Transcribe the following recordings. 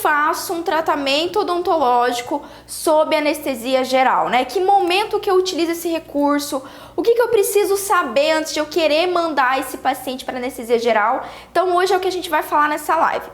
faço um tratamento odontológico sob anestesia geral, né? Que momento que eu utilizo esse recurso? O que eu preciso saber antes de eu querer mandar esse paciente para anestesia geral? Então hoje é o que a gente vai falar nessa live.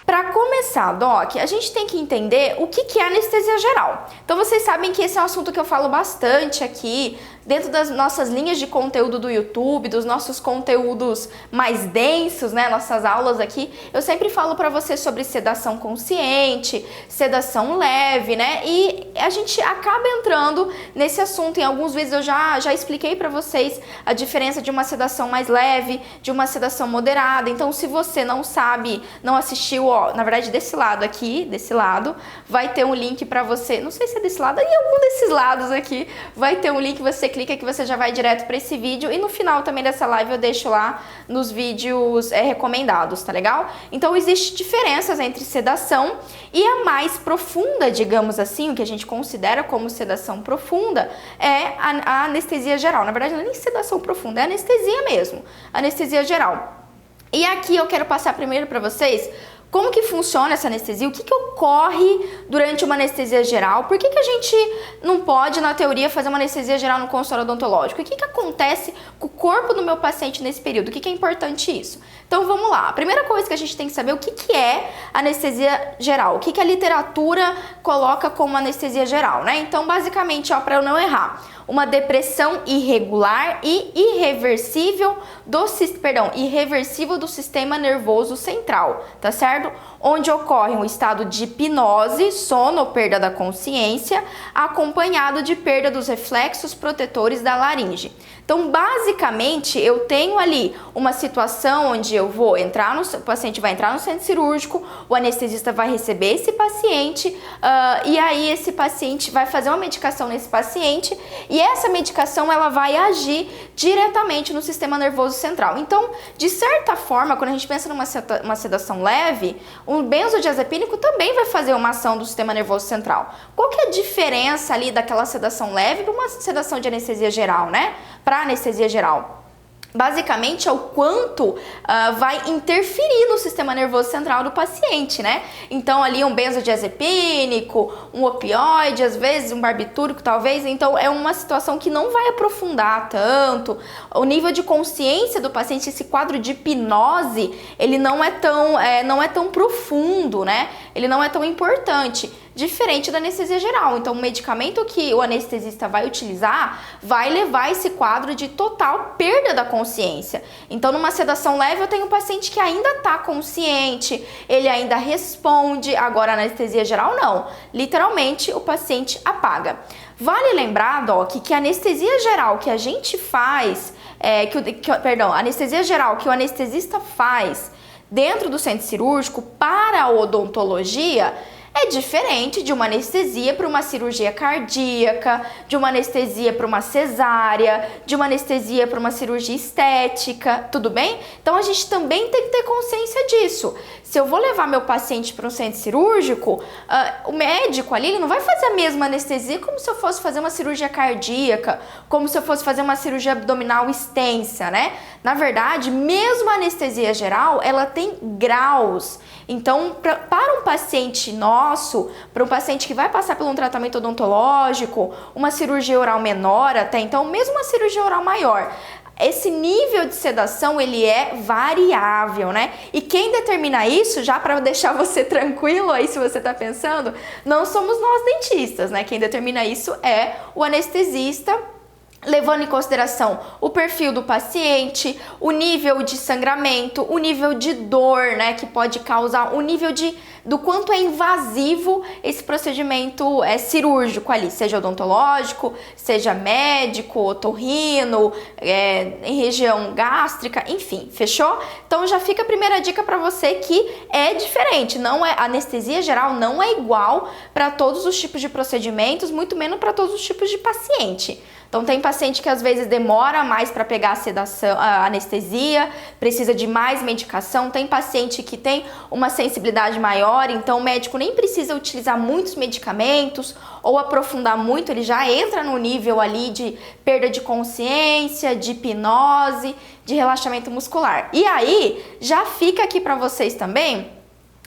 Para começar, Doc, a gente tem que entender o que é anestesia geral. Então vocês sabem que esse é um assunto que eu falo bastante aqui, dentro das nossas linhas de conteúdo do YouTube, dos nossos conteúdos mais densos, né, nossas aulas aqui, eu sempre falo para você sobre sedação consciente, sedação leve, né, e a gente acaba entrando nesse assunto. Em alguns vídeos eu já expliquei para vocês a diferença de uma sedação mais leve, de uma sedação moderada. Então se você não sabe, não assistiu, ó, na verdade desse lado aqui, desse lado, vai ter um link para você, não sei se é desse lado, em algum desses lados aqui, vai ter um link, você clica que você já vai direto para esse vídeo, e no final também dessa live eu deixo lá nos vídeos recomendados, tá legal? Então existem diferenças entre sedação e a mais profunda, digamos assim, o que a gente considera como sedação profunda é a anestesia geral. Na verdade não é nem sedação profunda, é anestesia mesmo, anestesia geral. E aqui eu quero passar primeiro para vocês como que funciona essa anestesia, o que ocorre durante uma anestesia geral, por que a gente não pode, na teoria, fazer uma anestesia geral no consultório odontológico, o que acontece com o corpo do meu paciente nesse período, o que é importante isso? Então vamos lá, a primeira coisa que a gente tem que saber é o que é anestesia geral, o que a literatura coloca como anestesia geral, né? Então basicamente, ó, para eu não errar, uma depressão irregular e irreversível do sistema nervoso central, tá certo? Onde ocorre um estado de hipnose, sono ou perda da consciência, acompanhado de perda dos reflexos protetores da laringe. Então, basicamente, eu tenho ali uma situação onde eu vou entrar o paciente vai entrar no centro cirúrgico, o anestesista vai receber esse paciente, e aí esse paciente vai fazer uma medicação nesse paciente, e essa medicação ela vai agir diretamente no sistema nervoso central. Então, de certa forma, quando a gente pensa numa sedação leve, um benzodiazepínico também vai fazer uma ação do sistema nervoso central. Qual que é a diferença ali daquela sedação leve para uma sedação de anestesia geral, né? Para anestesia geral. Basicamente é o quanto vai interferir no sistema nervoso central do paciente, né? Então ali um benzodiazepínico, um opioide, às vezes um barbitúrico talvez, então é uma situação que não vai aprofundar tanto. O nível de consciência do paciente, esse quadro de hipnose, ele não é tão profundo, né? Ele não é tão importante. Diferente da anestesia geral. Então, o medicamento que o anestesista vai utilizar vai levar esse quadro de total perda da consciência. Então, numa sedação leve, eu tenho um paciente que ainda está consciente, ele ainda responde. Agora, a anestesia geral, não. Literalmente, o paciente apaga. Vale lembrar, Doc, que a anestesia geral que a gente faz, a anestesia geral que o anestesista faz dentro do centro cirúrgico para a odontologia é diferente de uma anestesia para uma cirurgia cardíaca, de uma anestesia para uma cesárea, de uma anestesia para uma cirurgia estética, tudo bem? Então a gente também tem que ter consciência disso. Se eu vou levar meu paciente para um centro cirúrgico, o médico ali ele não vai fazer a mesma anestesia como se eu fosse fazer uma cirurgia cardíaca, como se eu fosse fazer uma cirurgia abdominal extensa, né? Na verdade, mesmo a anestesia geral, ela tem graus. Então, para um paciente nosso, para um paciente que vai passar por um tratamento odontológico, uma cirurgia oral menor até então, mesmo uma cirurgia oral maior, esse nível de sedação ele é variável, né? E quem determina isso, já para deixar você tranquilo aí se você tá pensando, não somos nós dentistas, né? Quem determina isso é o anestesista, levando em consideração o perfil do paciente, o nível de sangramento, o nível de dor, né, que pode causar, o nível do quanto é invasivo esse procedimento cirúrgico ali, seja odontológico, seja médico, otorrino, em região gástrica, enfim, fechou? Então já fica a primeira dica para você que é diferente, a anestesia geral não é igual para todos os tipos de procedimentos, muito menos para todos os tipos de paciente. Então tem paciente que às vezes demora mais para pegar a sedação, a anestesia, precisa de mais medicação, tem paciente que tem uma sensibilidade maior melhor, então o médico nem precisa utilizar muitos medicamentos ou aprofundar muito, ele já entra no nível ali de perda de consciência, de hipnose, de relaxamento muscular. E aí, já fica aqui para vocês também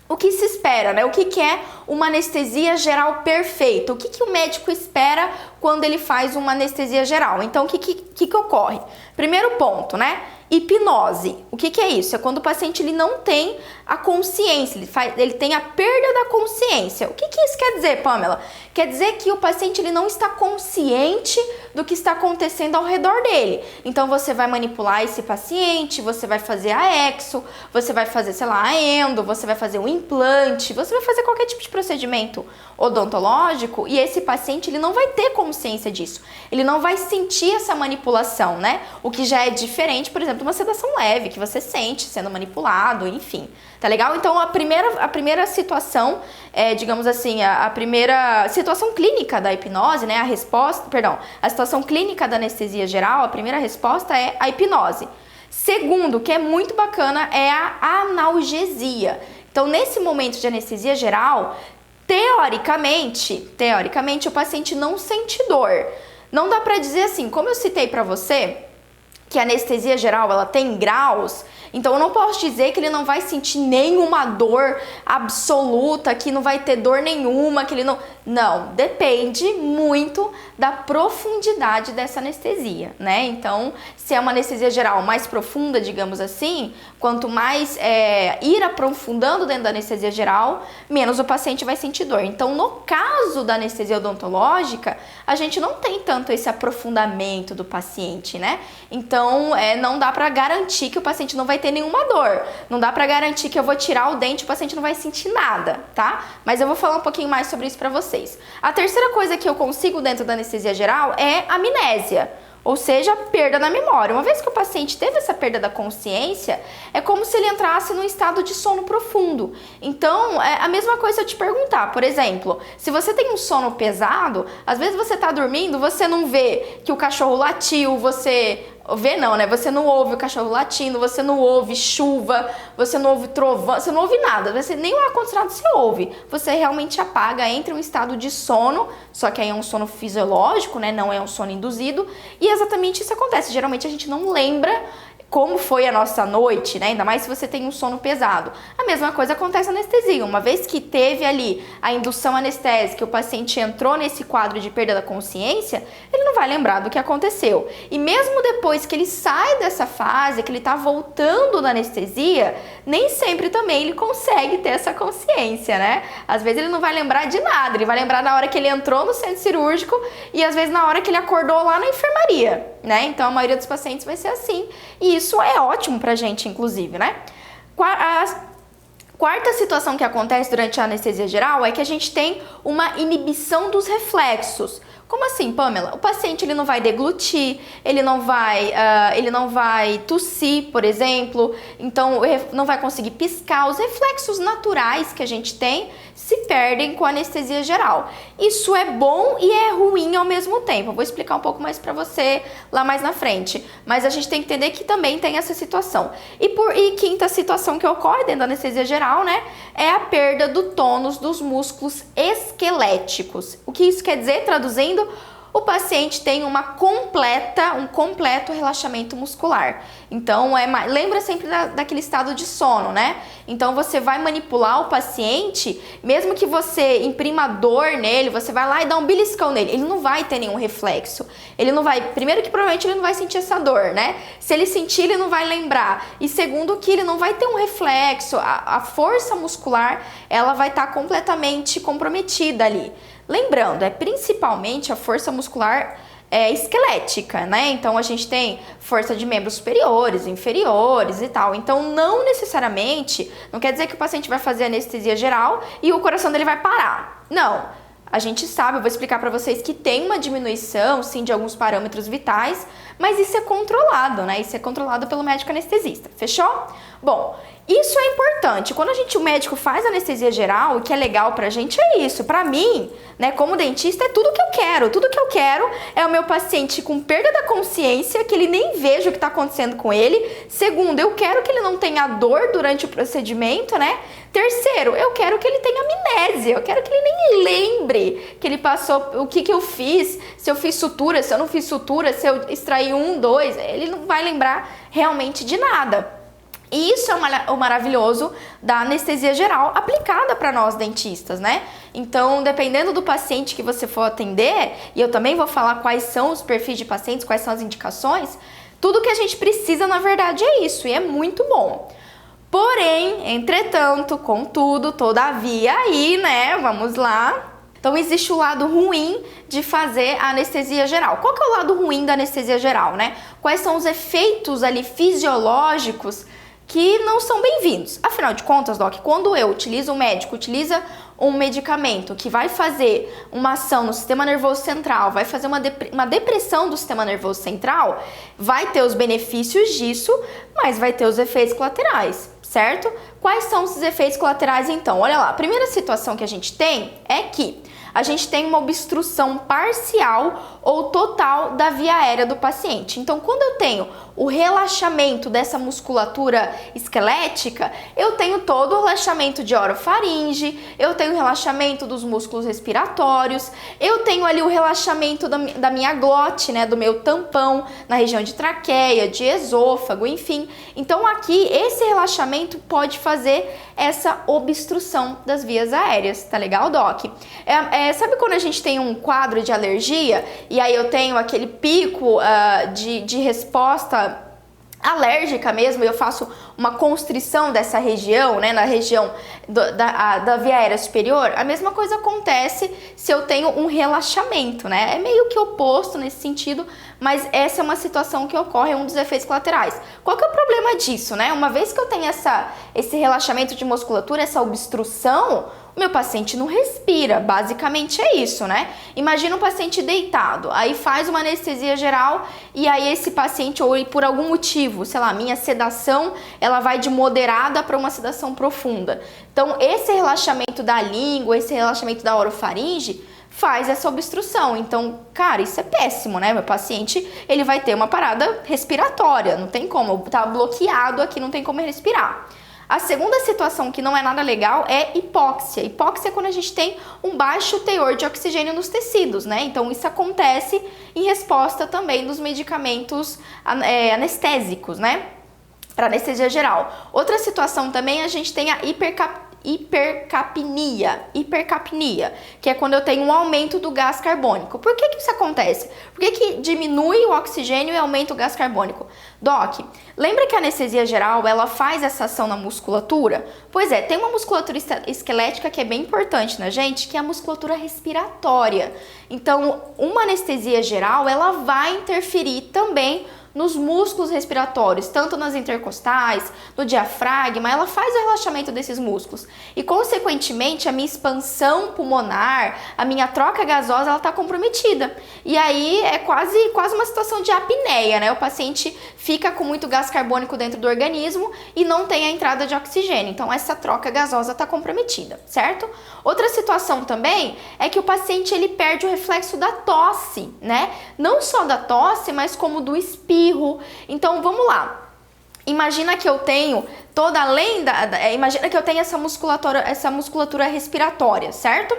o que se espera, né? O que é uma anestesia geral perfeita? O que o médico espera quando ele faz uma anestesia geral? Então, o que ocorre? Primeiro ponto, né? Hipnose. O que é isso? É quando o paciente ele não tem a consciência, ele tem a perda da consciência. O que isso quer dizer, Pamela? Quer dizer que o paciente ele não está consciente do que está acontecendo ao redor dele. Então você vai manipular esse paciente, você vai fazer a exo, você vai fazer, sei lá, a endo, você vai fazer um implante, você vai fazer qualquer tipo de procedimento odontológico e esse paciente ele não vai ter consciência disso. Ele não vai sentir essa manipulação, né? O que já é diferente, por exemplo, de uma sedação leve, que você sente sendo manipulado, enfim. Tá legal? Então a primeira situação, digamos assim, a primeira situação clínica da hipnose, né? A situação clínica da anestesia geral, a primeira resposta é a hipnose. Segundo, que é muito bacana, é a analgesia. Então, nesse momento de anestesia geral, teoricamente, o paciente não sente dor. Não dá pra dizer assim, como eu citei pra você, que a anestesia geral ela tem graus, então eu não posso dizer que ele não vai sentir nenhuma dor absoluta, que não vai ter dor nenhuma, que ele não... Não, depende muito da profundidade dessa anestesia, né? Então, se é uma anestesia geral mais profunda, digamos assim, quanto mais ir aprofundando dentro da anestesia geral, menos o paciente vai sentir dor. Então, no caso da anestesia odontológica, a gente não tem tanto esse aprofundamento do paciente, né? Então, não dá pra garantir que o paciente não vai ter nenhuma dor. Não dá pra garantir que eu vou tirar o dente e o paciente não vai sentir nada, tá? Mas eu vou falar um pouquinho mais sobre isso pra vocês. A terceira coisa que eu consigo dentro da anestesia geral é a amnésia, ou seja, a perda da memória. Uma vez que o paciente teve essa perda da consciência, é como se ele entrasse num estado de sono profundo. Então, é a mesma coisa se eu te perguntar, por exemplo, se você tem um sono pesado, às vezes você tá dormindo, você não vê que o cachorro latiu, você não ouve o cachorro latindo, você não ouve chuva, você não ouve trovão, você não ouve nada, nem o ar-condicionado você ouve. Você realmente apaga, entra em um estado de sono, só que aí é um sono fisiológico, né? Não é um sono induzido, e exatamente isso acontece. Geralmente a gente não lembra como foi a nossa noite, né? Ainda mais se você tem um sono pesado. A mesma coisa acontece na anestesia. Uma vez que teve ali a indução anestésica, o paciente entrou nesse quadro de perda da consciência, ele não vai lembrar do que aconteceu. E mesmo depois que ele sai dessa fase, que ele tá voltando da anestesia, nem sempre também ele consegue ter essa consciência, né? Às vezes ele não vai lembrar de nada, ele vai lembrar na hora que ele entrou no centro cirúrgico e às vezes na hora que ele acordou lá na enfermaria, né? Então a maioria dos pacientes vai ser assim. E isso é ótimo pra gente, inclusive, né? A quarta situação que acontece durante a anestesia geral é que a gente tem uma inibição dos reflexos. Como assim, Pamela? O paciente ele não vai deglutir, ele não vai tossir, por exemplo, então não vai conseguir piscar. Os reflexos naturais que a gente tem se perdem com a anestesia geral. Isso é bom e é ruim ao mesmo tempo. Eu vou explicar um pouco mais pra você lá mais na frente. Mas a gente tem que entender que também tem essa situação. E quinta situação que ocorre dentro da anestesia geral, né, é a perda do tônus dos músculos esqueléticos. O que isso quer dizer, traduzindo? O paciente tem um completo relaxamento muscular. Então, lembra sempre daquele estado de sono, né? Então, você vai manipular o paciente, mesmo que você imprima dor nele, você vai lá e dá um beliscão nele, ele não vai ter nenhum reflexo. Primeiro que provavelmente ele não vai sentir essa dor, né? Se ele sentir, ele não vai lembrar. E segundo que ele não vai ter um reflexo, a força muscular, ela vai estar completamente comprometida ali. Lembrando, é principalmente a força muscular esquelética, né? Então a gente tem força de membros superiores, inferiores e tal. Então não necessariamente, não quer dizer que o paciente vai fazer anestesia geral e o coração dele vai parar. Não. A gente sabe, eu vou explicar para vocês que tem uma diminuição, sim, de alguns parâmetros vitais, mas isso é controlado, né? Isso é controlado pelo médico anestesista, fechou? Bom, isso é importante. Quando o médico faz anestesia geral, o que é legal pra gente é isso. Pra mim, né, como dentista, é tudo que eu quero. Tudo que eu quero é o meu paciente com perda da consciência, que ele nem veja o que tá acontecendo com ele. Segundo, eu quero que ele não tenha dor durante o procedimento, né? Terceiro, eu quero que ele tenha amnésia. Eu quero que ele nem lembre que ele passou, o que eu fiz, se eu fiz sutura, se eu não fiz sutura, se eu extraí 1, 2. Ele não vai lembrar realmente de nada. E isso é o maravilhoso da anestesia geral aplicada para nós dentistas, né? Então, dependendo do paciente que você for atender, e eu também vou falar quais são os perfis de pacientes, quais são as indicações, tudo que a gente precisa, na verdade, é isso, e é muito bom. Porém, entretanto, contudo, todavia, aí, né, vamos lá. Então, existe o lado ruim de fazer a anestesia geral. Qual que é o lado ruim da anestesia geral, né? Quais são os efeitos ali fisiológicos que não são bem-vindos? Afinal de contas, Doc, quando o médico utiliza um medicamento que vai fazer uma ação no sistema nervoso central, vai fazer uma depressão do sistema nervoso central, vai ter os benefícios disso, mas vai ter os efeitos colaterais, certo? Quais são esses efeitos colaterais, então? Olha lá, a primeira situação que a gente tem é que a gente tem uma obstrução parcial ou total da via aérea do paciente. Então, quando eu tenho o relaxamento dessa musculatura esquelética, eu tenho todo o relaxamento de orofaringe, eu tenho o relaxamento dos músculos respiratórios, eu tenho ali o relaxamento da minha glote, né, do meu tampão, na região de traqueia, de esôfago, enfim. Então, aqui, esse relaxamento pode fazer essa obstrução das vias aéreas, tá legal, Doc? Sabe quando a gente tem um quadro de alergia e aí eu tenho aquele pico de resposta alérgica mesmo, e eu faço uma constrição dessa região, né, na região da via aérea superior? A mesma coisa acontece se eu tenho um relaxamento, né? É meio que oposto nesse sentido, mas essa é uma situação que ocorre, é um dos efeitos colaterais. Qual que é o problema disso, né? Uma vez que eu tenho esse relaxamento de musculatura, essa obstrução, o meu paciente não respira, basicamente é isso, né? Imagina um paciente deitado, aí faz uma anestesia geral e aí esse paciente, ou por algum motivo, sei lá, minha sedação, ela vai de moderada para uma sedação profunda. Então, esse relaxamento da língua, esse relaxamento da orofaringe faz essa obstrução. Então, cara, isso é péssimo, né? Meu paciente, ele vai ter uma parada respiratória, não tem como, tá bloqueado aqui, não tem como respirar. A segunda situação que não é nada legal é hipóxia. Hipóxia é quando a gente tem um baixo teor de oxigênio nos tecidos, né? Então, isso acontece em resposta também dos medicamentos anestésicos, né? Para anestesia geral. Outra situação também, a gente tem a hipercapnia, que é quando eu tenho um aumento do gás carbônico. Por que isso acontece? Por que diminui o oxigênio e aumenta o gás carbônico? Doc, lembra que a anestesia geral, ela faz essa ação na musculatura? Pois é, tem uma musculatura esquelética que é bem importante na gente, que é a musculatura respiratória. Então, uma anestesia geral, ela vai interferir também nos músculos respiratórios, tanto nas intercostais, no diafragma, ela faz o relaxamento desses músculos. E, consequentemente, a minha expansão pulmonar, a minha troca gasosa, ela está comprometida. E aí é quase uma situação de apneia, né? O paciente fica com muito gás carbônico dentro do organismo e não tem a entrada de oxigênio. Então, essa troca gasosa está comprometida, certo? Outra situação também é que o paciente, ele perde o reflexo da tosse, né? Não só da tosse, mas como do espirro. Então, vamos lá. Imagina que eu tenho imagina que eu tenho essa musculatura respiratória, certo?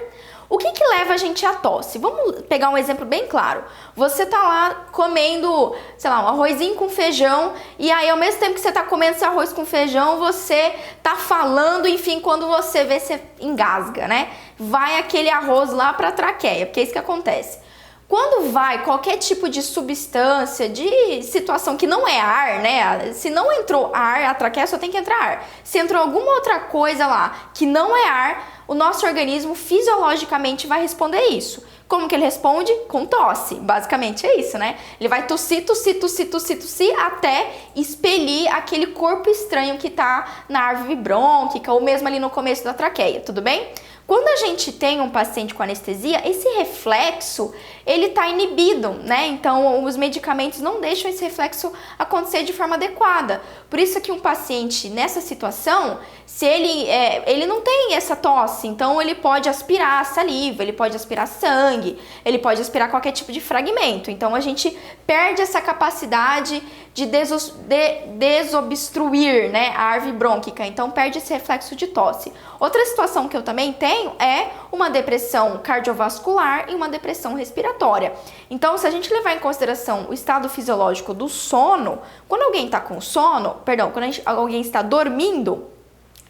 O que leva a gente à tosse? Vamos pegar um exemplo bem claro. Você tá lá comendo, sei lá, um arrozinho com feijão, e aí ao mesmo tempo que você tá comendo esse arroz com feijão, você tá falando, enfim, quando você vê, você engasga, né? Vai aquele arroz lá pra traqueia, porque é isso que acontece. Quando vai qualquer tipo de substância, de situação que não é ar, né? Se não entrou ar, a traqueia só tem que entrar ar. Se entrou alguma outra coisa lá que não é ar, o nosso organismo fisiologicamente vai responder isso. Como que ele responde? Com tosse. Basicamente é isso, né? Ele vai tossir até expelir aquele corpo estranho que tá na árvore brônquica ou mesmo ali no começo da traqueia, tudo bem? Quando a gente tem um paciente com anestesia, esse reflexo, ele tá inibido, né? Então, os medicamentos não deixam esse reflexo acontecer de forma adequada. Por isso que um paciente nessa situação, se ele não tem essa tosse, então ele pode aspirar saliva, ele pode aspirar sangue, ele pode aspirar qualquer tipo de fragmento. Então, a gente perde essa capacidade de desobstruir, né, a árvore brônquica, então perde esse reflexo de tosse. Outra situação que eu também tenho é uma depressão cardiovascular e uma depressão respiratória. Então, se a gente levar em consideração o estado fisiológico do sono, quando alguém está com sono, quando alguém está dormindo,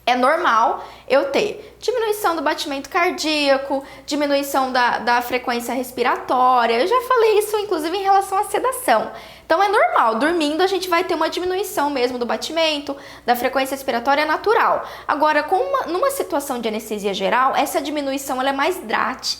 é normal eu ter diminuição do batimento cardíaco, diminuição da frequência respiratória. Eu já falei isso, inclusive, em relação à sedação. Então, é normal, dormindo a gente vai ter uma diminuição mesmo do batimento, da frequência respiratória natural. Agora, numa situação de anestesia geral, essa diminuição ela é mais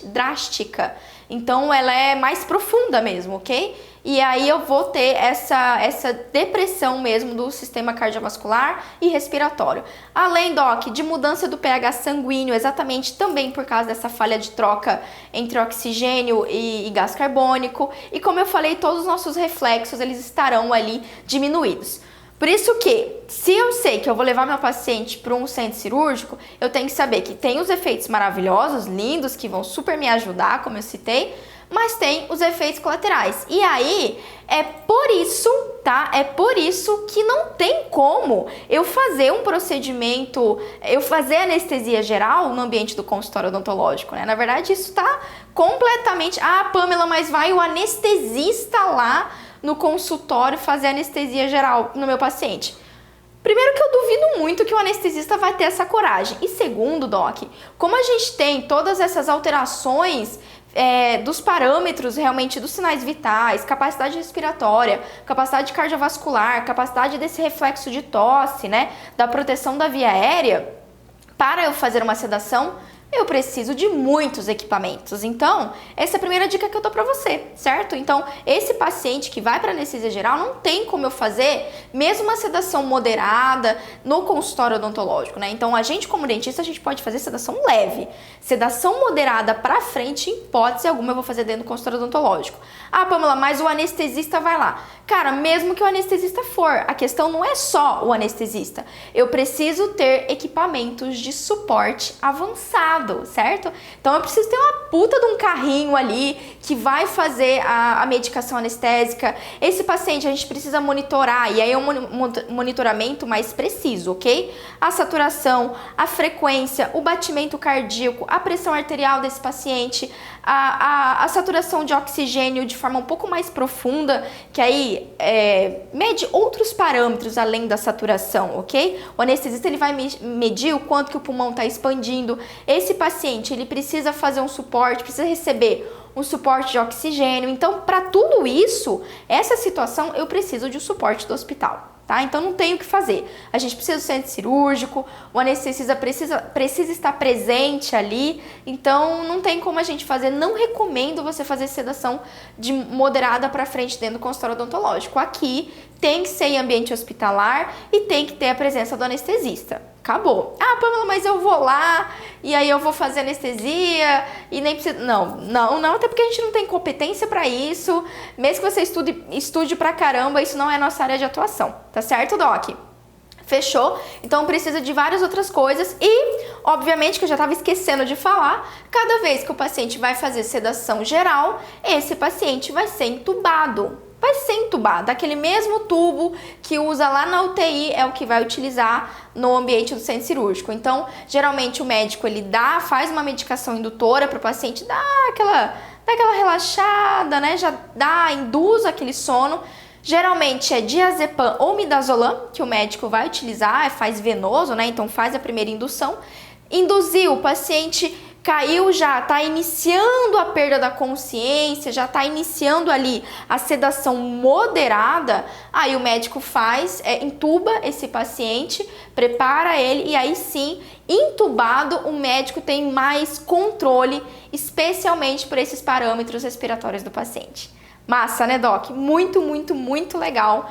drástica. Então, ela é mais profunda mesmo, ok? E aí eu vou ter essa depressão mesmo do sistema cardiovascular e respiratório. Além, Doc, de mudança do pH sanguíneo, exatamente também por causa dessa falha de troca entre oxigênio e gás carbônico. E como eu falei, todos os nossos reflexos, eles estarão ali diminuídos. Por isso que, se eu sei que eu vou levar meu paciente para um centro cirúrgico, eu tenho que saber que tem os efeitos maravilhosos, lindos, que vão super me ajudar, como eu citei, mas tem os efeitos colaterais. E aí, é por isso, tá? É por isso que não tem como eu fazer um procedimento, eu fazer anestesia geral no ambiente do consultório odontológico, né? Na verdade, isso tá completamente... Ah, Pamela, mas vai o anestesista lá no consultório fazer anestesia geral no meu paciente. Primeiro que eu duvido muito que o anestesista vai ter essa coragem. E segundo, Doc, como a gente tem todas essas alterações dos parâmetros realmente dos sinais vitais, capacidade respiratória, capacidade cardiovascular, capacidade desse reflexo de tosse, né, da proteção da via aérea, para eu fazer uma sedação, eu preciso de muitos equipamentos. Então, essa é a primeira dica que eu dou pra você, certo? Então, esse paciente que vai para anestesia geral, não tem como eu fazer mesmo uma sedação moderada no consultório odontológico, né? Então, a gente como dentista, a gente pode fazer sedação leve. Sedação moderada pra frente, em hipótese alguma, eu vou fazer dentro do consultório odontológico. Ah, Pamela, mas o anestesista vai lá. Cara, mesmo que o anestesista for, a questão não é só o anestesista. Eu preciso ter equipamentos de suporte avançado, certo? Então eu preciso ter uma puta de um carrinho ali que vai fazer a medicação anestésica. Esse paciente a gente precisa monitorar, e aí é um monitoramento mais preciso, ok? A saturação, a frequência, o batimento cardíaco, a pressão arterial desse paciente, a saturação de oxigênio de forma um pouco mais profunda, que aí mede outros parâmetros além da saturação, ok? O anestesista ele vai medir o quanto que o pulmão está expandindo. Esse paciente ele precisa fazer um suporte, precisa receber um suporte de oxigênio. Então, para tudo isso, essa situação eu preciso de um suporte do hospital. Tá? Então não tem o que fazer. A gente precisa do centro cirúrgico, o anestesista precisa estar presente ali, então não tem como a gente fazer. Não recomendo você fazer sedação de moderada para frente dentro do consultório odontológico. Aqui tem que ser em ambiente hospitalar e tem que ter a presença do anestesista. Acabou. Ah, Pamela, mas eu vou lá e aí eu vou fazer anestesia e nem precisa... Não, até porque a gente não tem competência para isso. Mesmo que você estude pra caramba, isso não é nossa área de atuação. Tá certo, Doc? Fechou? Então precisa de várias outras coisas e, obviamente, que eu já estava esquecendo de falar, cada vez que o paciente vai fazer sedação geral, esse paciente vai ser entubado. Vai ser entubado. Aquele mesmo tubo que usa lá na UTI é o que vai utilizar no ambiente do centro cirúrgico. Então, geralmente o médico ele faz uma medicação indutora para o paciente dar aquela relaxada, né? Já induz aquele sono. Geralmente é diazepam ou midazolam que o médico vai utilizar, faz venoso, né? Então faz a primeira indução. Induziu, o paciente caiu, já está iniciando a perda da consciência, já está iniciando ali a sedação moderada, aí o médico intuba esse paciente, prepara ele e aí sim, intubado, o médico tem mais controle, especialmente por esses parâmetros respiratórios do paciente. Massa, né, Doc? Muito, muito, muito legal.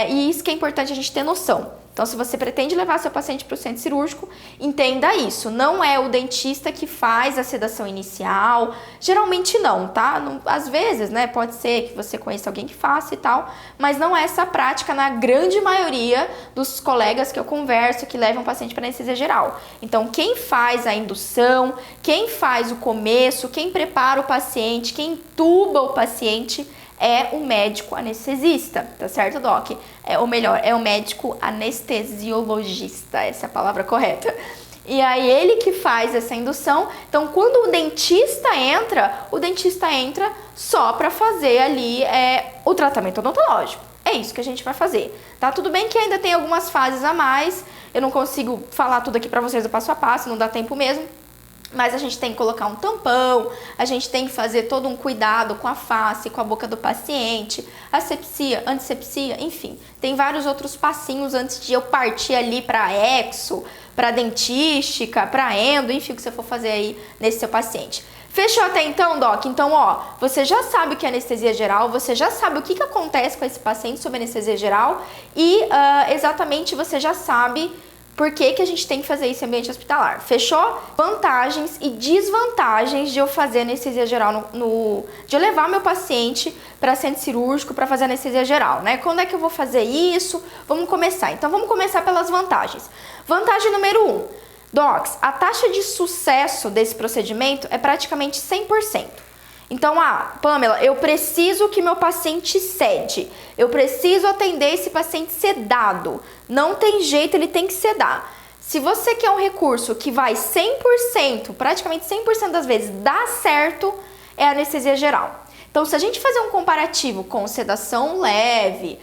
E isso que é importante a gente ter noção. Então, se você pretende levar seu paciente para o centro cirúrgico, entenda isso. Não é o dentista que faz a sedação inicial. Geralmente não, tá? Às vezes, né? Pode ser que você conheça alguém que faça e tal, mas não é essa prática na grande maioria dos colegas que eu converso que levam o paciente para anestesia geral. Então, quem faz a indução, quem faz o começo, quem prepara o paciente, quem intuba o paciente é o médico anestesista, tá certo, Doc? Ou melhor, é o médico anestesiologista, essa é a palavra correta. E aí ele que faz essa indução. Então, quando o dentista entra só para fazer ali o tratamento odontológico. É isso que a gente vai fazer, tá? Tudo bem que ainda tem algumas fases a mais, eu não consigo falar tudo aqui para vocês do passo a passo, não dá tempo mesmo. Mas a gente tem que colocar um tampão, a gente tem que fazer todo um cuidado com a face, com a boca do paciente, asepsia, antissepsia, enfim. Tem vários outros passinhos antes de eu partir ali para exo, para dentística, para endo, enfim, o que você for fazer aí nesse seu paciente. Fechou até então, Doc? Então, ó, você já sabe o que é anestesia geral, você já sabe o que acontece com esse paciente sob anestesia geral e exatamente você já sabe por que a gente tem que fazer isso em ambiente hospitalar. Fechou? Vantagens e desvantagens de eu fazer anestesia geral de eu levar meu paciente para centro cirúrgico para fazer anestesia geral, né? Quando é que eu vou fazer isso? Vamos começar. Então, vamos começar pelas vantagens. Vantagem número 1. Docs, a taxa de sucesso desse procedimento é praticamente 100%. Então, Pamela, eu preciso que meu paciente cede. Eu preciso atender esse paciente sedado. Não tem jeito, ele tem que sedar. Se você quer um recurso que vai 100%, praticamente 100% das vezes, dá certo, é a anestesia geral. Então, se a gente fazer um comparativo com sedação leve,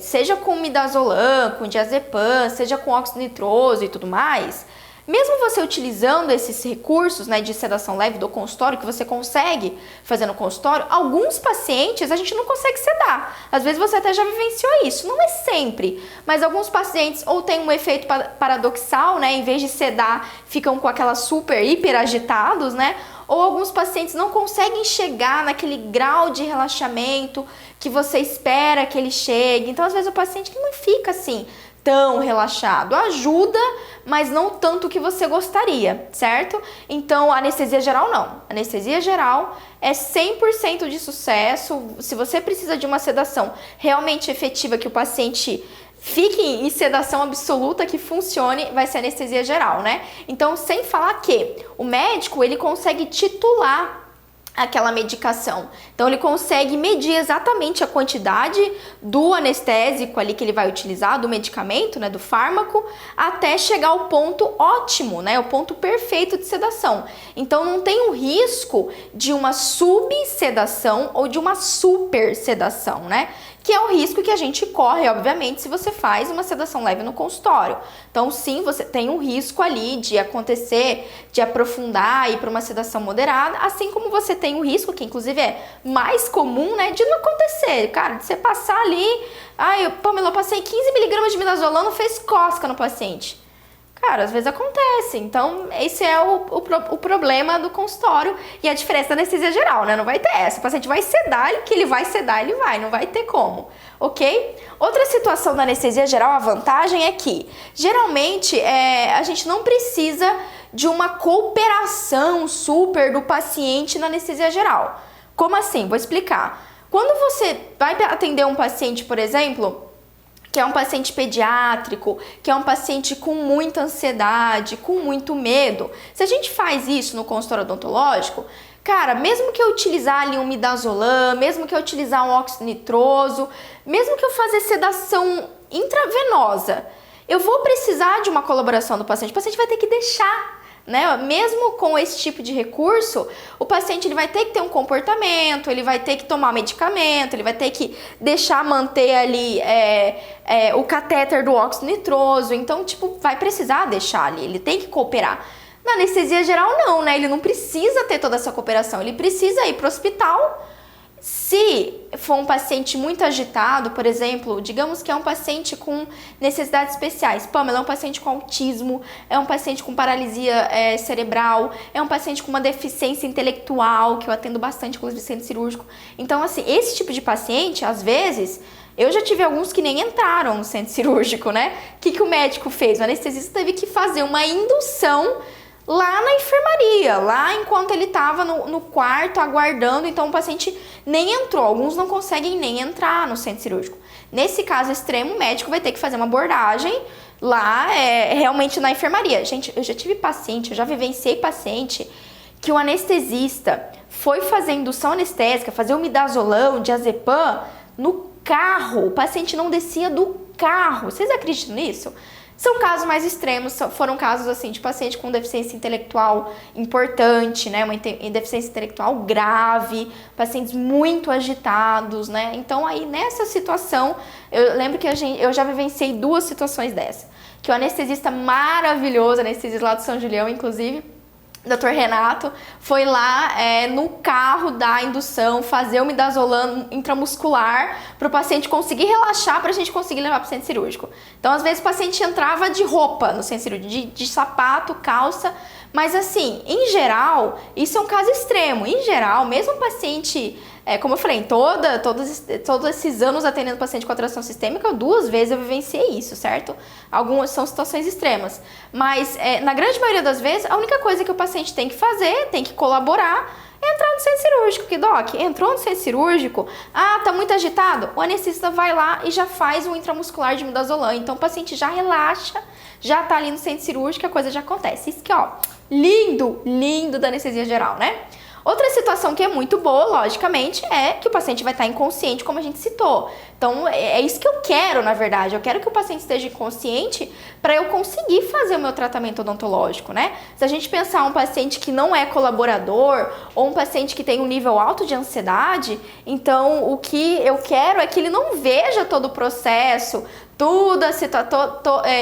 seja com midazolam, com diazepam, seja com óxido nitroso e tudo mais, mesmo você utilizando esses recursos, né, de sedação leve do consultório, que você consegue fazer no consultório, alguns pacientes a gente não consegue sedar. Às vezes você até já vivenciou isso, não é sempre, mas alguns pacientes ou tem um efeito paradoxal, né, em vez de sedar, ficam com aquela super, hiper agitados, né, ou alguns pacientes não conseguem chegar naquele grau de relaxamento que você espera que ele chegue. Então, às vezes o paciente não fica assim tão relaxado. Ajuda, mas não tanto que você gostaria, certo? Então, anestesia geral não. Anestesia geral é 100% de sucesso. Se você precisa de uma sedação realmente efetiva, que o paciente fique em sedação absoluta, que funcione, vai ser anestesia geral, né? Então, sem falar que o médico, ele consegue titular aquela medicação. Então, ele consegue medir exatamente a quantidade do anestésico ali que ele vai utilizar, do medicamento, né, do fármaco, até chegar ao ponto ótimo, né, o ponto perfeito de sedação. Então, não tem o risco de uma subsedação ou de uma supersedação, né? Que é o risco que a gente corre, obviamente, se você faz uma sedação leve no consultório. Então, sim, você tem um risco ali de acontecer, de aprofundar e ir para uma sedação moderada, assim como você tem um risco, que inclusive é mais comum, né, de não acontecer. Cara, de você passar ali, Pamela, eu passei 15 miligramas de midazolam, não fez cosca no paciente. Cara, às vezes acontece. Então, esse é o problema do consultório e a diferença da anestesia geral, né? Não vai ter essa. O paciente vai sedar, ele vai, não vai ter como, ok? Outra situação da anestesia geral, a vantagem é que, geralmente, a gente não precisa de uma cooperação super do paciente na anestesia geral. Como assim? Vou explicar. Quando você vai atender um paciente, por exemplo, que é um paciente pediátrico, que é um paciente com muita ansiedade, com muito medo. Se a gente faz isso no consultório odontológico, cara, mesmo que eu utilizar ali um midazolam, mesmo que eu utilizar um óxido nitroso, mesmo que eu fazer sedação intravenosa, eu vou precisar de uma colaboração do paciente. O paciente vai ter que deixar, né? Mesmo com esse tipo de recurso, o paciente ele vai ter que ter um comportamento, ele vai ter que tomar medicamento, ele vai ter que manter ali o catéter do óxido nitroso. Então, vai precisar deixar ali, ele tem que cooperar. Na anestesia geral, não, né? Ele não precisa ter toda essa cooperação, ele precisa ir para o hospital. Se for um paciente muito agitado, por exemplo, digamos que é um paciente com necessidades especiais. Pamela, é um paciente com autismo, é um paciente com paralisia cerebral, é um paciente com uma deficiência intelectual, que eu atendo bastante, inclusive, centro cirúrgico. Então, assim, esse tipo de paciente, às vezes, Eu já tive alguns que nem entraram no centro cirúrgico, né? O que o médico fez? O anestesista teve que fazer uma indução lá na enfermaria, lá enquanto ele estava no quarto aguardando, então o paciente nem entrou. Alguns não conseguem nem entrar no centro cirúrgico. Nesse caso extremo, o médico vai ter que fazer uma abordagem lá, realmente na enfermaria. Gente, eu já tive paciente, eu já vivenciei paciente que o anestesista foi fazer indução anestésica, fazer o midazolam, diazepam no carro. O paciente não descia do carro. Vocês acreditam nisso? São casos mais extremos, foram casos assim de paciente com deficiência intelectual importante, né, uma deficiência intelectual grave, pacientes muito agitados, né? Então aí nessa situação, eu lembro que eu já vivenciei 2 situações dessas, que o anestesista maravilhoso, anestesista lá do São Julião, inclusive, Dr. Renato, foi lá no carro da indução fazer o midazolam intramuscular para o paciente conseguir relaxar, para a gente conseguir levar para o centro cirúrgico. Então, às vezes, o paciente entrava de roupa no centro cirúrgico, de sapato, calça, mas assim, em geral, isso é um caso extremo. Em geral, mesmo o paciente, como eu falei, todos esses anos atendendo paciente com atração sistêmica, 2 vezes eu vivenciei isso, certo? Algumas são situações extremas, mas na grande maioria das vezes, a única coisa que o paciente tem que fazer, tem que colaborar, é entrar no centro cirúrgico. Que doc, entrou no centro cirúrgico, tá muito agitado, o anestesista vai lá e já faz o intramuscular de midazolam, então o paciente já relaxa, já tá ali no centro cirúrgico, a coisa já acontece. Isso que, ó, lindo, lindo da anestesia geral, né? Outra situação que é muito boa, logicamente, é que o paciente vai estar inconsciente, como a gente citou. Então, é isso que eu quero, na verdade. Eu quero que o paciente esteja inconsciente para eu conseguir fazer o meu tratamento odontológico, né? Se a gente pensar um paciente que não é colaborador ou um paciente que tem um nível alto de ansiedade, então o que eu quero é que ele não veja todo o processo, tudo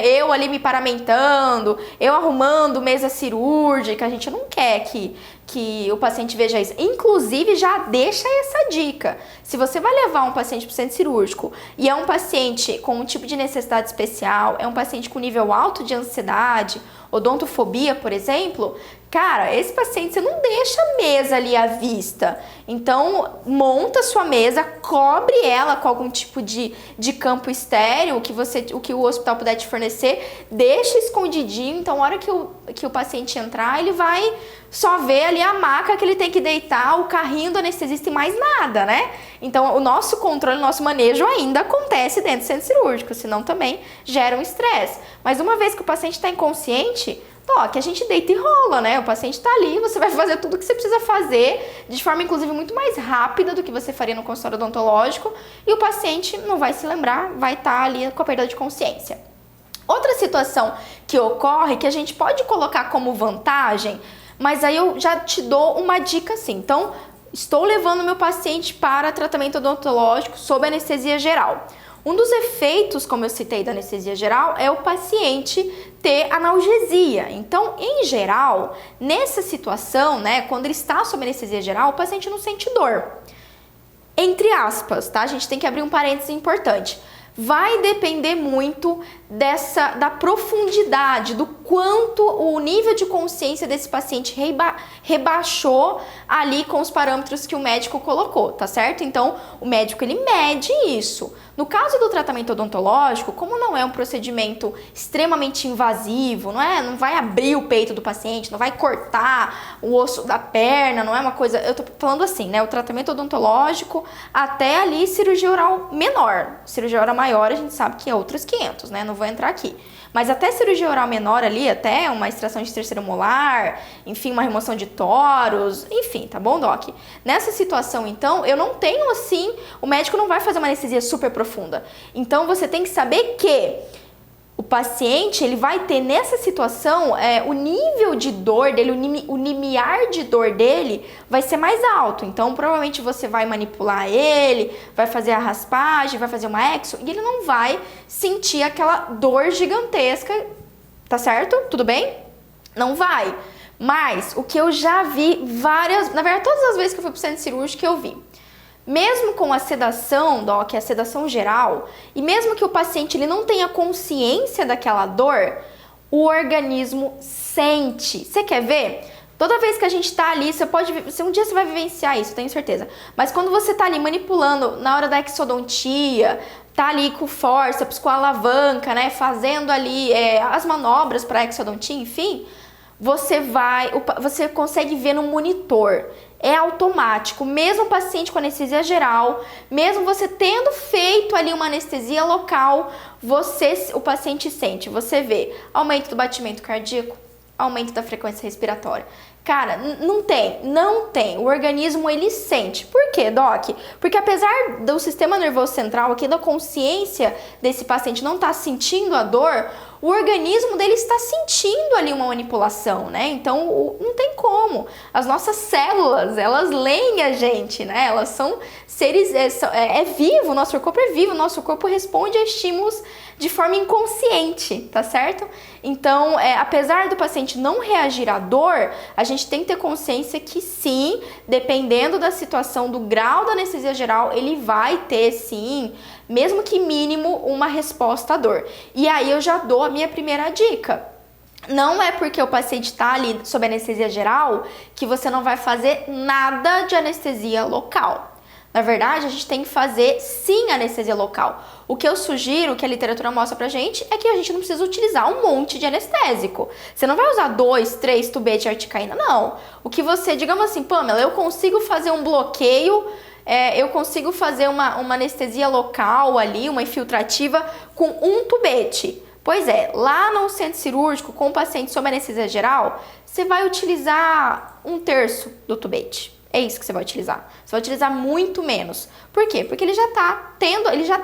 eu ali me paramentando, eu arrumando mesa cirúrgica. A gente não quer que o paciente veja isso. Inclusive, já deixa essa dica. Se você vai levar um paciente para o centro cirúrgico e é um paciente com um tipo de necessidade especial, é um paciente com nível alto de ansiedade, odontofobia, por exemplo, cara, esse paciente você não deixa a mesa ali à vista. Então, monta sua mesa, cobre ela com algum tipo de campo estéreo, o que o hospital puder te fornecer, deixa escondidinho. Então, na hora que o paciente entrar, ele vai só ver ali a maca que ele tem que deitar, o carrinho do anestesista e mais nada, né? Então, o nosso controle, o nosso manejo ainda acontece dentro do centro cirúrgico, senão também gera um estresse. Mas uma vez que o paciente está inconsciente, que a gente deita e rola, né? O paciente tá ali, você vai fazer tudo o que você precisa fazer, de forma, inclusive, muito mais rápida do que você faria no consultório odontológico, e o paciente não vai se lembrar, vai estar ali com a perda de consciência. Outra situação que ocorre, que a gente pode colocar como vantagem, mas aí eu já te dou uma dica assim. Então, estou levando meu paciente para tratamento odontológico sob anestesia geral. Um dos efeitos, como eu citei, da anestesia geral é o paciente ter analgesia. Então, em geral, nessa situação, né, quando ele está sob anestesia geral, o paciente não sente dor. Entre aspas, tá? A gente tem que abrir um parênteses importante. Vai depender muito da profundidade, do quanto o nível de consciência desse paciente rebaixou ali com os parâmetros que o médico colocou, tá certo? Então, o médico, ele mede isso. No caso do tratamento odontológico, como não é um procedimento extremamente invasivo, não vai abrir o peito do paciente, não vai cortar o osso da perna, não é uma coisa... Eu tô falando assim, né? O tratamento odontológico até ali cirurgia oral menor. Cirurgia oral maior a gente sabe que é outros 500, né? Não vou entrar aqui. Mas até cirurgia oral menor ali, até uma extração de terceiro molar, enfim, uma remoção de toros, enfim, tá bom, doc? Nessa situação, então, eu não tenho assim, o médico não vai fazer uma anestesia super profunda. Então, você tem que saber que o paciente, ele vai ter nessa situação, o nível de dor dele, o limiar de dor dele vai ser mais alto. Então, provavelmente você vai manipular ele, vai fazer a raspagem, vai fazer uma exo, e ele não vai sentir aquela dor gigantesca, tá certo? Tudo bem? Não vai. Mas, o que eu já vi na verdade, todas as vezes que eu fui pro centro cirúrgico, eu vi. Mesmo com a sedação, doc, a sedação geral, e mesmo que o paciente ele não tenha consciência daquela dor, o organismo sente. Você quer ver? Toda vez que a gente tá ali, um dia você vai vivenciar isso, tenho certeza. Mas quando você tá ali manipulando na hora da exodontia, tá ali com forceps, com a alavanca, né, fazendo ali as manobras para exodontia, enfim, você consegue ver no monitor. É automático, mesmo o paciente com anestesia geral, mesmo você tendo feito ali uma anestesia local, o paciente sente, você vê aumento do batimento cardíaco, aumento da frequência respiratória. Cara, não tem. O organismo, ele sente. Por quê, Doc? Porque apesar do sistema nervoso central aqui, da consciência desse paciente não estar sentindo a dor, o organismo dele está sentindo ali uma manipulação, né? Então, não tem como. As nossas células, elas leem a gente, né? Elas são seres... É vivo, o nosso corpo é vivo, o nosso corpo responde a estímulos de forma inconsciente, tá certo? Então, apesar do paciente não reagir à dor, a gente tem que ter consciência que sim, dependendo da situação, do grau da anestesia geral, ele vai ter sim, mesmo que mínimo, uma resposta à dor. E aí eu já dou a minha primeira dica. Não é porque o paciente está ali sob anestesia geral que você não vai fazer nada de anestesia local. Na verdade, a gente tem que fazer sim anestesia local. O que eu sugiro, que a literatura mostra pra gente, é que a gente não precisa utilizar um monte de anestésico. Você não vai usar 2, 3 tubetes de articaína, não. O que você, digamos assim, Pamela, eu consigo fazer um bloqueio, eu consigo fazer uma anestesia local ali, uma infiltrativa com um tubete. Pois é, lá no centro cirúrgico, com o paciente sob anestesia geral, você vai utilizar 1/3 do tubete. É isso que você vai utilizar. Você vai utilizar muito menos. Por quê? Porque ele já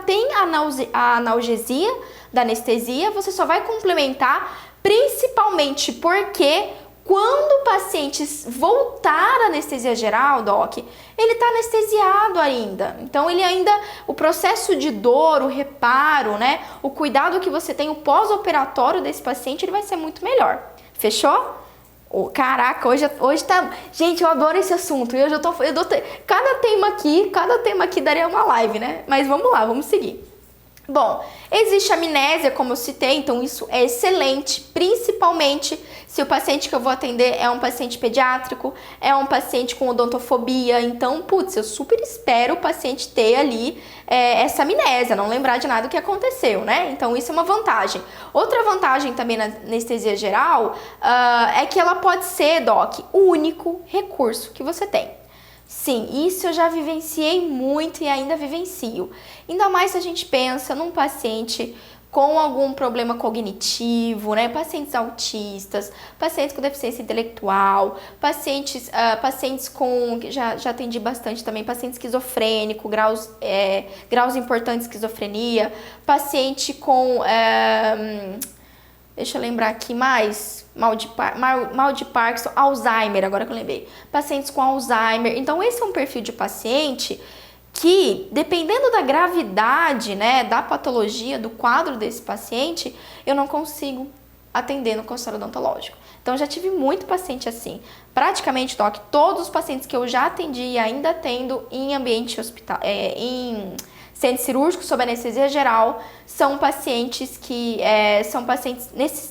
tem a analgesia da anestesia, você só vai complementar, principalmente porque quando o paciente voltar à anestesia geral, Doc, ele está anestesiado ainda. Então, o processo de dor, o reparo, né, o cuidado que você tem, o pós-operatório desse paciente, ele vai ser muito melhor. Fechou? Oh, caraca, hoje tá... Gente, eu adoro esse assunto. Cada tema aqui daria uma live, né? Mas vamos lá, vamos seguir. Bom, existe amnésia, como eu citei, então isso é excelente, principalmente se o paciente que eu vou atender é um paciente pediátrico, é um paciente com odontofobia, então, putz, eu super espero o paciente ter ali essa amnésia, não lembrar de nada do que aconteceu, né? Então, isso é uma vantagem. Outra vantagem também na anestesia geral é que ela pode ser, Doc, o único recurso que você tem. Sim, isso eu já vivenciei muito e ainda vivencio. Ainda mais se a gente pensa num paciente com algum problema cognitivo, né? Pacientes autistas, pacientes com deficiência intelectual, pacientes com... Já atendi bastante também, paciente esquizofrênico, graus importantes de esquizofrenia, paciente com... deixa eu lembrar aqui mais... Mal de Parkinson, Alzheimer, agora que eu lembrei. Pacientes com Alzheimer. Então, esse é um perfil de paciente que, dependendo da gravidade, né, da patologia, do quadro desse paciente, eu não consigo atender no consultório odontológico. Então, já tive muito paciente assim. Praticamente, Doc, todos os pacientes que eu já atendi e ainda atendo em ambiente hospitalar, em centro cirúrgico sob anestesia geral, são pacientes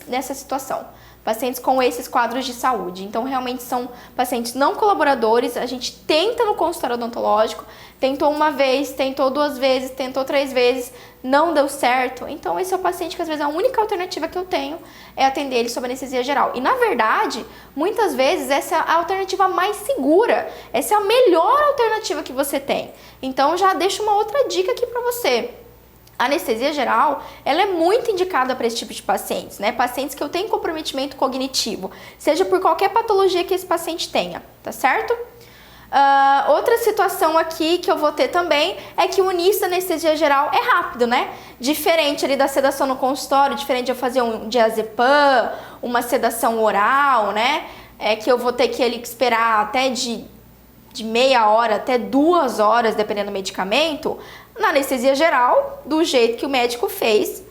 nessa situação. Pacientes com esses quadros de saúde. Então, realmente são pacientes não colaboradores. A gente tenta no consultório odontológico, tentou uma vez, tentou 2 vezes, tentou 3 vezes, não deu certo. Então, esse é o paciente que, às vezes, a única alternativa que eu tenho é atender ele sob anestesia geral. E, na verdade, muitas vezes, essa é a alternativa mais segura. Essa é a melhor alternativa que você tem. Então, já deixo uma outra dica aqui para você. A anestesia geral, ela é muito indicada para esse tipo de pacientes, né? Pacientes que eu tenho comprometimento cognitivo, seja por qualquer patologia que esse paciente tenha, tá certo? Outra situação aqui que eu vou ter também é que o início da anestesia geral é rápido, né? Diferente ali da sedação no consultório, diferente de eu fazer um diazepam, uma sedação oral, né? Que eu vou ter que esperar até de meia hora até 2 horas, dependendo do medicamento. Na anestesia geral, do jeito que o médico fez,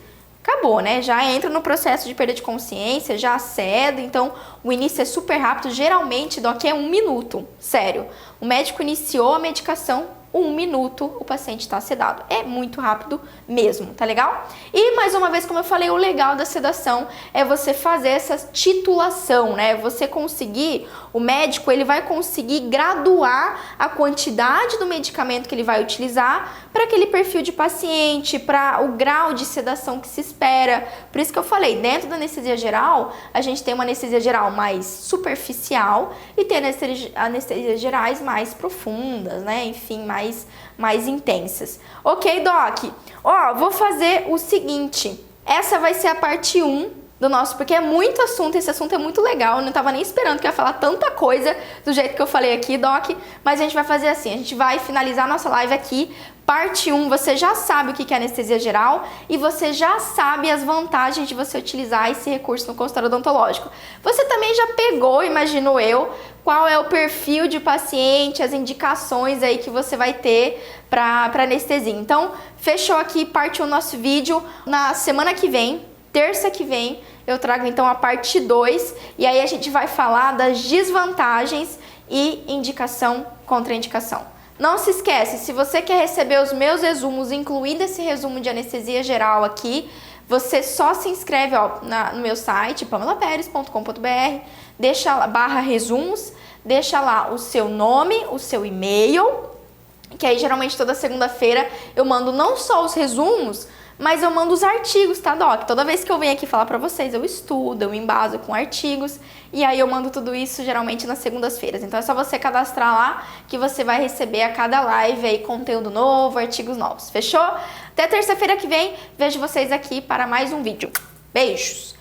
acabou, né? Já entra no processo de perda de consciência, já ceda, então o início é super rápido, geralmente, Doc, é 1 minuto, sério. O médico iniciou a medicação, 1 minuto o paciente está sedado. É muito rápido mesmo, tá legal? E mais uma vez, como eu falei, o legal da sedação é você fazer essa titulação, né? Você conseguir, o médico ele vai conseguir graduar a quantidade do medicamento que ele vai utilizar para aquele perfil de paciente, para o grau de sedação que se espera. Por isso que eu falei, dentro da anestesia geral, a gente tem uma anestesia geral mais superficial e tem anestesias gerais mais profundas, né? Enfim, mais intensas. Ok, Doc? Ó, vou fazer o seguinte, essa vai ser a parte 1 do nosso, porque é muito assunto, esse assunto é muito legal, eu não tava nem esperando que eu ia falar tanta coisa do jeito que eu falei aqui, Doc, mas a gente vai fazer assim, a gente vai finalizar a nossa live aqui, parte 1, você já sabe o que é anestesia geral e você já sabe as vantagens de você utilizar esse recurso no consultório odontológico. Você também já pegou, imagino eu, qual é o perfil de paciente, as indicações aí que você vai ter para anestesia. Então, fechou aqui parte 1 do nosso vídeo, na semana que vem, terça que vem, eu trago então a parte 2 e aí a gente vai falar das desvantagens e indicação, contraindicação. Não se esquece, se você quer receber os meus resumos, incluindo esse resumo de anestesia geral aqui, você só se inscreve no meu site, pamelaperes.com.br, deixa lá, /resumos, deixa lá o seu nome, o seu e-mail, que aí geralmente toda segunda-feira eu mando não só os resumos, mas eu mando os artigos, tá, Doc? Toda vez que eu venho aqui falar pra vocês, eu estudo, eu embaso com artigos, e aí eu mando tudo isso geralmente nas segundas-feiras. Então é só você cadastrar lá que você vai receber a cada live aí conteúdo novo, artigos novos. Fechou? Até terça-feira que vem, vejo vocês aqui para mais um vídeo. Beijos!